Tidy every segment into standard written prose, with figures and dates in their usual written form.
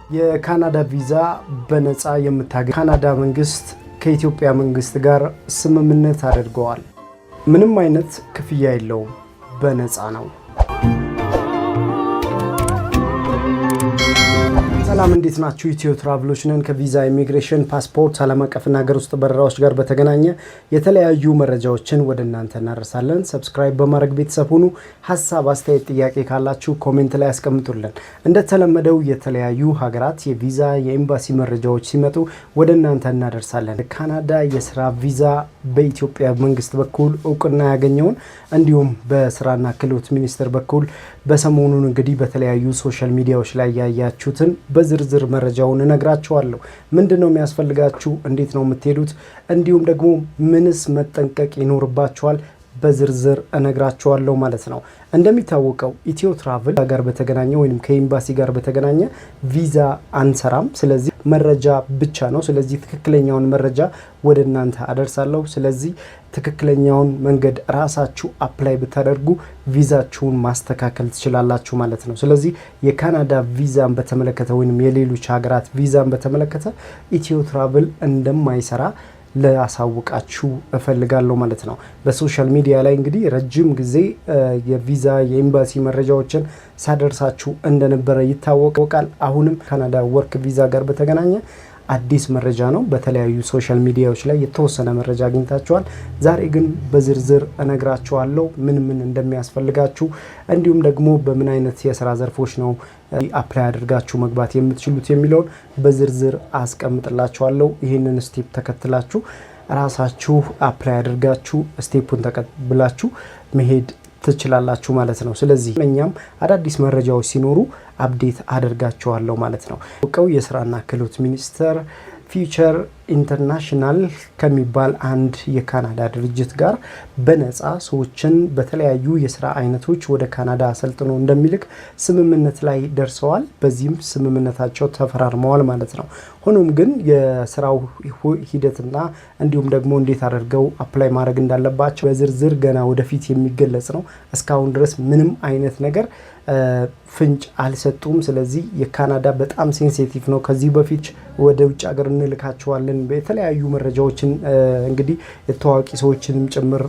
የካናዳ ቪዛ በነፃ የምታገኝ ካናዳ መንግስት ከኢትዮጵያ መንግስት ጋር ስምምነት አድርገዋል። ምንም አይነት ክፍያ የለውም፣ በነፃ ነው። ሰላም እንዴት ናችሁ? ኢትዮ ትራቭሎች ነን። ከቪዛ ኢሚግሬሽን፣ ፓስፖርት፣ ዓለም አቀፍና ሀገር ውስጥ በረራዎች ጋር በተገናኘ የተለያዩ መረጃዎችን ወደ እናንተ እናደርሳለን። ሰብስክራይብ በማድረግ ቤተሰብ ሁኑ። ሀሳብ፣ አስተያየት፣ ጥያቄ ካላችሁ ኮሜንት ላይ ያስቀምጡልን። እንደተለመደው የተለያዩ ሀገራት የቪዛ የኤምባሲ መረጃዎች ሲመጡ ወደ እናንተ እናደርሳለን። ካናዳ የስራ ቪዛ በኢትዮጵያ መንግስት በኩል እውቅና ያገኘውን እንዲሁም በስራና ክህሎት ሚኒስቴር በኩል በሰሞኑን እንግዲህ በተለያዩ ሶሻል ሚዲያዎች ላይ ያያችሁትን በዝርዝር መረጃውን እነግራችኋለሁ። ምንድነው የሚያስፈልጋችሁ? እንዴት ነው የምትሄዱት? እንዲሁም ደግሞ ምንስ መጠንቀቅ ይኖርባችኋል? በዝርዝር እነግራችኋለሁ ማለት ነው። እንደሚታወቀው ኢትዮ ትራቭል ጋር በተገናኘ ወይም ከኤምባሲ ጋር በተገናኘ ቪዛ አንሰራም። ስለዚህ መረጃ ብቻ ነው። ስለዚህ ትክክለኛውን መረጃ ወደ እናንተ አደርሳለሁ። ስለዚህ ትክክለኛውን መንገድ ራሳችሁ አፕላይ ብታደርጉ ቪዛችሁን ማስተካከል ትችላላችሁ ማለት ነው። ስለዚህ የካናዳ ቪዛን በተመለከተ ወይም የሌሎች ሀገራት ቪዛን በተመለከተ ኢትዮ ትራቭል እንደማይሰራ ላሳውቃችሁ እፈልጋለሁ ማለት ነው። በሶሻል ሚዲያ ላይ እንግዲህ ረጅም ጊዜ የቪዛ የኤምባሲ መረጃዎችን ሳደርሳችሁ እንደነበረ ይታወቃል። አሁንም ካናዳ ወርክ ቪዛ ጋር በተገናኘ አዲስ መረጃ ነው። በተለያዩ ሶሻል ሚዲያዎች ላይ የተወሰነ መረጃ አግኝታችኋል። ዛሬ ግን በዝርዝር እነግራችኋለሁ ምን እንደሚያስፈልጋችሁ፣ እንዲሁም ደግሞ በምን አይነት የስራ ዘርፎች ነው አፕላይ አድርጋችሁ መግባት የምትችሉት የሚለውን በዝርዝር አስቀምጥላችኋለሁ። ይህንን ስቴፕ ተከትላችሁ ራሳችሁ አፕላይ አድርጋችሁ ስቴፑን ተቀብላችሁ መሄድ ትችላላችሁ ማለት ነው። ስለዚህ እኛም አዳዲስ መረጃዎች ሲኖሩ አፕዴት አደርጋችኋለሁ ማለት ነው። ወቀው የስራና ክህሎት ሚኒስቴር ፊውቸር ኢንተርናሽናል ከሚባል አንድ የካናዳ ድርጅት ጋር በነፃ ሰዎችን በተለያዩ የስራ አይነቶች ወደ ካናዳ አሰልጥኖ እንደሚልክ ስምምነት ላይ ደርሰዋል። በዚህም ስምምነታቸው ተፈራርመዋል ማለት ነው። ሆኖም ግን የስራው ሂደትና እንዲሁም ደግሞ እንዴት አድርገው አፕላይ ማድረግ እንዳለባቸው በዝርዝር ገና ወደፊት የሚገለጽ ነው። እስካሁን ድረስ ምንም አይነት ነገር ፍንጭ አልሰጡም። ስለዚህ የካናዳ በጣም ሴንሲቲቭ ነው። ከዚህ በፊት ወደ ውጭ ሀገር እንልካቸዋለን በተለያዩ መረጃዎችን እንግዲህ የታዋቂ ሰዎችንም ጭምር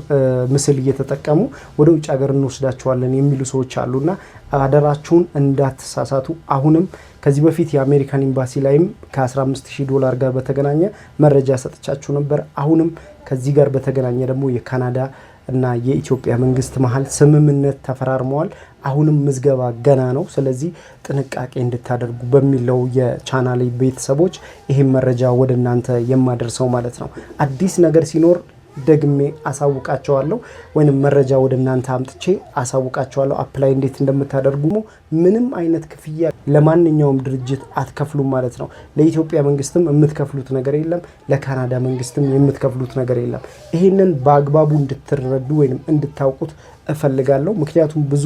ምስል እየተጠቀሙ ወደ ውጭ ሀገር እንወስዳቸዋለን የሚሉ ሰዎች አሉና አደራችሁን እንዳትሳሳቱ። አሁንም ከዚህ በፊት የአሜሪካን ኤምባሲ ላይም ከ15000 ጋር በተገናኘ መረጃ ሰጥቻችሁ ነበር። አሁንም ከዚህ ጋር በተገናኘ ደግሞ የካናዳ እና የኢትዮጵያ መንግስት መሀል ስምምነት ተፈራርመዋል። አሁንም ምዝገባ ገና ነው። ስለዚህ ጥንቃቄ እንድታደርጉ በሚለው የቻናሌ ቤተሰቦች ይሄን መረጃ ወደ እናንተ የማደርሰው ማለት ነው። አዲስ ነገር ሲኖር ደግሜ አሳውቃቸዋለሁ ወይንም መረጃ ወደ እናንተ አምጥቼ አሳውቃቸዋለሁ። አፕላይ እንዴት እንደምታደርጉ ምንም አይነት ክፍያ ለማንኛውም ድርጅት አትከፍሉም ማለት ነው። ለኢትዮጵያ መንግስትም የምትከፍሉት ነገር የለም፣ ለካናዳ መንግስትም የምትከፍሉት ነገር የለም። ይሄንን በአግባቡ እንድትረዱ ወይንም እንድታውቁት እፈልጋለሁ። ምክንያቱም ብዙ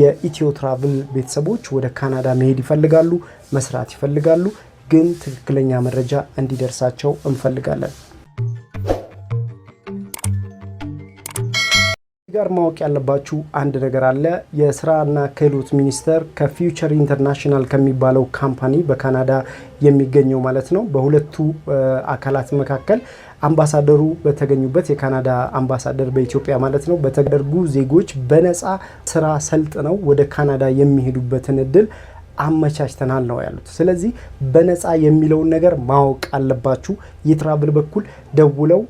የኢትዮ ትራቭል ቤተሰቦች ወደ ካናዳ መሄድ ይፈልጋሉ፣ መስራት ይፈልጋሉ፣ ግን ትክክለኛ መረጃ እንዲደርሳቸው እንፈልጋለን። ጋር ማወቅ ያለባችሁ አንድ ነገር አለ። የስራና ክህሎት ሚኒስቴር ከፊውቸር ኢንተርናሽናል ከሚባለው ካምፓኒ በካናዳ የሚገኘው ማለት ነው በሁለቱ አካላት መካከል አምባሳደሩ በተገኙበት የካናዳ አምባሳደር በኢትዮጵያ ማለት ነው በተደረጉ ዜጎች በነፃ ስራ ሰልጥነው ወደ ካናዳ የሚሄዱበትን እድል አመቻችተናል ነው ያሉት። ስለዚህ በነፃ የሚለውን ነገር ማወቅ አለባችሁ። የትራቭል በኩል ደውለው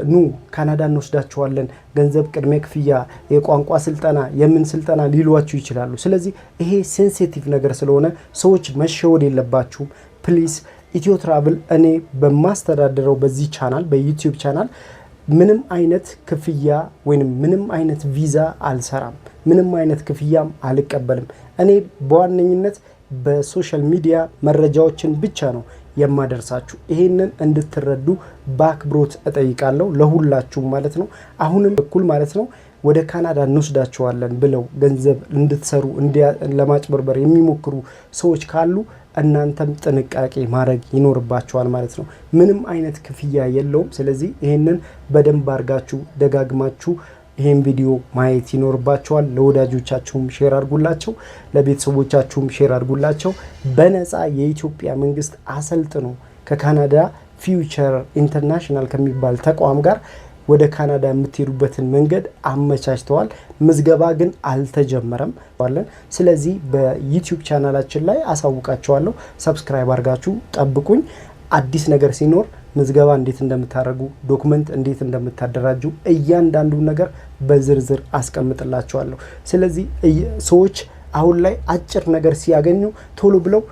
ኑ ካናዳ እንወስዳቸዋለን፣ ገንዘብ ቅድመ ክፍያ፣ የቋንቋ ስልጠና፣ የምን ስልጠና ሊሏችሁ ይችላሉ። ስለዚህ ይሄ ሴንሲቲቭ ነገር ስለሆነ ሰዎች መሸወድ የለባችሁም። ፕሊዝ ኢትዮ ትራቭል እኔ በማስተዳደረው በዚህ ቻናል በዩቲዩብ ቻናል ምንም አይነት ክፍያ ወይንም ምንም አይነት ቪዛ አልሰራም፣ ምንም አይነት ክፍያም አልቀበልም። እኔ በዋነኝነት በሶሻል ሚዲያ መረጃዎችን ብቻ ነው የማደርሳችሁ። ይሄንን እንድትረዱ በአክብሮት እጠይቃለሁ፣ ለሁላችሁም ማለት ነው። አሁንም በኩል ማለት ነው ወደ ካናዳ እንወስዳቸዋለን ብለው ገንዘብ እንድትሰሩ ለማጭበርበር የሚሞክሩ ሰዎች ካሉ እናንተም ጥንቃቄ ማድረግ ይኖርባችኋል ማለት ነው። ምንም አይነት ክፍያ የለውም። ስለዚህ ይሄንን በደንብ አድርጋችሁ ደጋግማችሁ ይሄን ቪዲዮ ማየት ይኖርባቸዋል። ለወዳጆቻችሁም ሼር አድርጉላቸው፣ ለቤተሰቦቻችሁም ሼር አድርጉላቸው። በነፃ የኢትዮጵያ መንግስት አሰልጥኖ ከካናዳ ፊውቸር ኢንተርናሽናል ከሚባል ተቋም ጋር ወደ ካናዳ የምትሄዱበትን መንገድ አመቻችተዋል። ምዝገባ ግን አልተጀመረም። ስለዚህ በዩቲዩብ ቻናላችን ላይ አሳውቃቸዋለሁ። ሰብስክራይብ አድርጋችሁ ጠብቁኝ። አዲስ ነገር ሲኖር ምዝገባ እንዴት እንደምታደርጉ፣ ዶክመንት እንዴት እንደምታደራጁ እያንዳንዱ ነገር በዝርዝር አስቀምጥላቸዋለሁ። ስለዚህ ሰዎች አሁን ላይ አጭር ነገር ሲያገኙ ቶሎ ብለው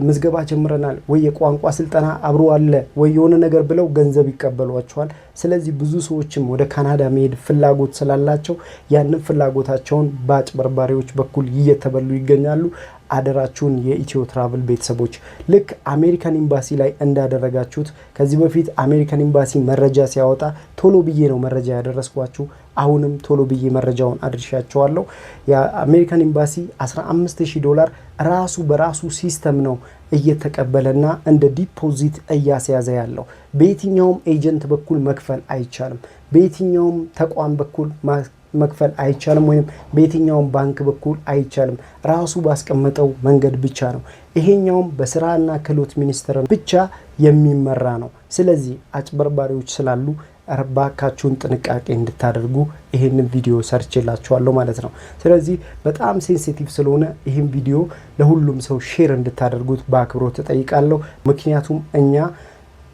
ምዝገባ ጀምረናል ወይ የቋንቋ ስልጠና አብሮ አለ ወይ የሆነ ነገር ብለው ገንዘብ ይቀበሏቸዋል። ስለዚህ ብዙ ሰዎችም ወደ ካናዳ መሄድ ፍላጎት ስላላቸው ያንን ፍላጎታቸውን በአጭበርባሪዎች በኩል እየተበሉ ይገኛሉ። አደራችሁን የኢትዮ ትራቭል ቤተሰቦች ልክ አሜሪካን ኤምባሲ ላይ እንዳደረጋችሁት ከዚህ በፊት አሜሪካን ኤምባሲ መረጃ ሲያወጣ ቶሎ ብዬ ነው መረጃ ያደረስኳችሁ። አሁንም ቶሎ ብዬ መረጃውን አድርሻቸዋለሁ። የአሜሪካን ኤምባሲ $15,000 ራሱ በራሱ ሲስተም ነው እየተቀበለና እንደ ዲፖዚት እያስያዘ ያለው። በየትኛውም ኤጀንት በኩል መክፈል አይቻልም። በየትኛውም ተቋም በኩል መክፈል አይቻልም፣ ወይም በየትኛውም ባንክ በኩል አይቻልም። ራሱ ባስቀመጠው መንገድ ብቻ ነው። ይሄኛውም በስራና ክህሎት ሚኒስቴር ብቻ የሚመራ ነው። ስለዚህ አጭበርባሪዎች ስላሉ እባካችሁን ጥንቃቄ እንድታደርጉ ይሄንን ቪዲዮ ሰርችላችኋለሁ ማለት ነው። ስለዚህ በጣም ሴንሲቲቭ ስለሆነ ይሄን ቪዲዮ ለሁሉም ሰው ሼር እንድታደርጉት በአክብሮት እጠይቃለሁ። ምክንያቱም እኛ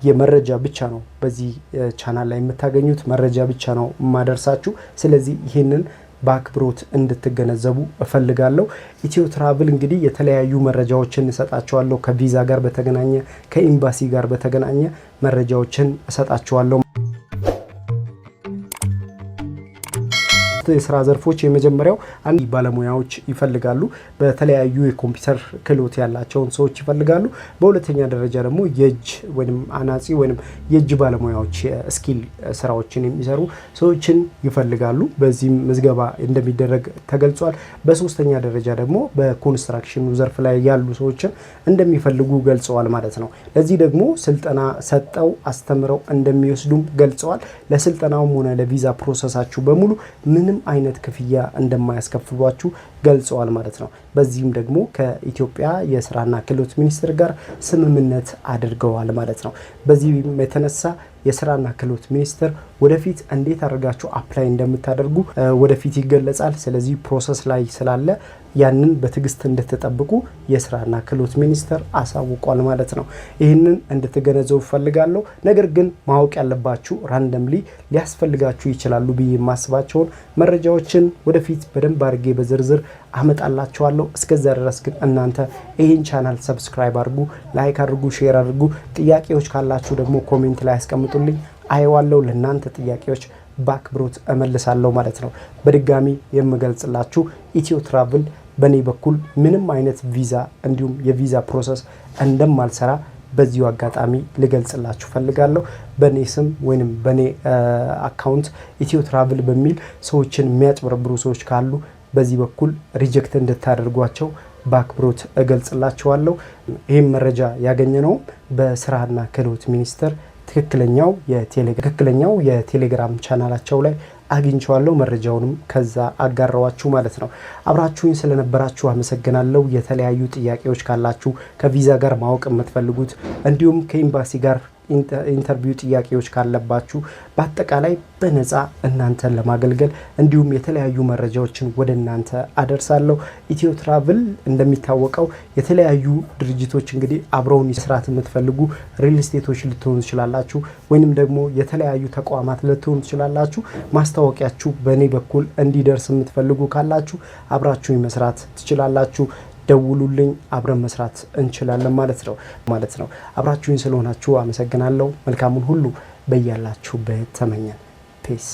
የመረጃ ብቻ ነው በዚህ ቻናል ላይ የምታገኙት፣ መረጃ ብቻ ነው የማደርሳችሁ። ስለዚህ ይህንን በአክብሮት እንድትገነዘቡ እፈልጋለሁ። ኢትዮ ትራቭል እንግዲህ የተለያዩ መረጃዎችን እሰጣችኋለሁ። ከቪዛ ጋር በተገናኘ ከኤምባሲ ጋር በተገናኘ መረጃዎችን እሰጣችኋለሁ። የስራ ዘርፎች የመጀመሪያው አንድ ባለሙያዎች ይፈልጋሉ። በተለያዩ የኮምፒውተር ክህሎት ያላቸውን ሰዎች ይፈልጋሉ። በሁለተኛ ደረጃ ደግሞ የእጅ ወይም አናጺ ወይም የእጅ ባለሙያዎች ስኪል ስራዎችን የሚሰሩ ሰዎችን ይፈልጋሉ። በዚህም ምዝገባ እንደሚደረግ ተገልጿል። በሶስተኛ ደረጃ ደግሞ በኮንስትራክሽኑ ዘርፍ ላይ ያሉ ሰዎችን እንደሚፈልጉ ገልጸዋል ማለት ነው። ለዚህ ደግሞ ስልጠና ሰጠው አስተምረው እንደሚወስዱም ገልጸዋል። ለስልጠናውም ሆነ ለቪዛ ፕሮሰሳችሁ በሙሉ ምንም አይነት ክፍያ እንደማያስከፍሏችሁ ገልጸዋል ማለት ነው። በዚህም ደግሞ ከኢትዮጵያ የስራና ክህሎት ሚኒስቴር ጋር ስምምነት አድርገዋል ማለት ነው። በዚህም የተነሳ የስራና ክህሎት ሚኒስቴር ወደፊት እንዴት አድርጋችሁ አፕላይ እንደምታደርጉ ወደፊት ይገለጻል። ስለዚህ ፕሮሰስ ላይ ስላለ ያንን በትዕግስት እንድትጠብቁ የስራና ክህሎት ሚኒስቴር አሳውቋል ማለት ነው። ይህንን እንድትገነዘቡ ፈልጋለሁ። ነገር ግን ማወቅ ያለባችሁ ራንደምሊ ሊያስፈልጋችሁ ይችላሉ ብዬ የማስባቸውን መረጃዎችን ወደፊት በደንብ አድርጌ በዝርዝር አመጣላችኋለሁ። እስከዛ ድረስ ግን እናንተ ይህን ቻናል ሰብስክራይብ አድርጉ፣ ላይክ አድርጉ፣ ሼር አድርጉ። ጥያቄዎች ካላችሁ ደግሞ ኮሜንት ላይ አስቀምጡልኝ፣ አየዋለሁ። ለእናንተ ጥያቄዎች በአክብሮት እመልሳለሁ ማለት ነው። በድጋሚ የምገልጽላችሁ ኢትዮ ትራቭል በእኔ በኩል ምንም አይነት ቪዛ እንዲሁም የቪዛ ፕሮሰስ እንደማልሰራ በዚሁ አጋጣሚ ልገልጽላችሁ ፈልጋለሁ። በእኔ ስም ወይም በእኔ አካውንት ኢትዮ ትራቭል በሚል ሰዎችን የሚያጭበረብሩ ሰዎች ካሉ በዚህ በኩል ሪጀክት እንድታደርጓቸው በአክብሮት እገልጽላችኋለሁ። ይህም መረጃ ያገኘነው በስራና ክህሎት ሚኒስቴር ትክክለኛው የቴሌግራም ቻናላቸው ላይ አግኝቼዋለሁ። መረጃውንም ከዛ አጋራዋችሁ ማለት ነው። አብራችሁኝ ስለነበራችሁ አመሰግናለሁ። የተለያዩ ጥያቄዎች ካላችሁ ከቪዛ ጋር ማወቅ የምትፈልጉት እንዲሁም ከኤምባሲ ጋር ኢንተርቪው ጥያቄዎች ካለባችሁ በአጠቃላይ በነፃ እናንተን ለማገልገል እንዲሁም የተለያዩ መረጃዎችን ወደ እናንተ አደርሳለሁ። ኢትዮ ትራቭል እንደሚታወቀው የተለያዩ ድርጅቶች እንግዲህ አብረውን መስራት የምትፈልጉ ሪል ስቴቶች ልትሆኑ ትችላላችሁ፣ ወይንም ደግሞ የተለያዩ ተቋማት ልትሆኑ ትችላላችሁ። ማስታወቂያችሁ በእኔ በኩል እንዲደርስ የምትፈልጉ ካላችሁ አብራችሁኝ መስራት ትችላላችሁ። ደውሉልኝ፣ አብረን መስራት እንችላለን ማለት ነው። አብራችሁኝ ስለሆናችሁ አመሰግናለሁ። መልካሙን ሁሉ በያላችሁበት ተመኘን። ፒስ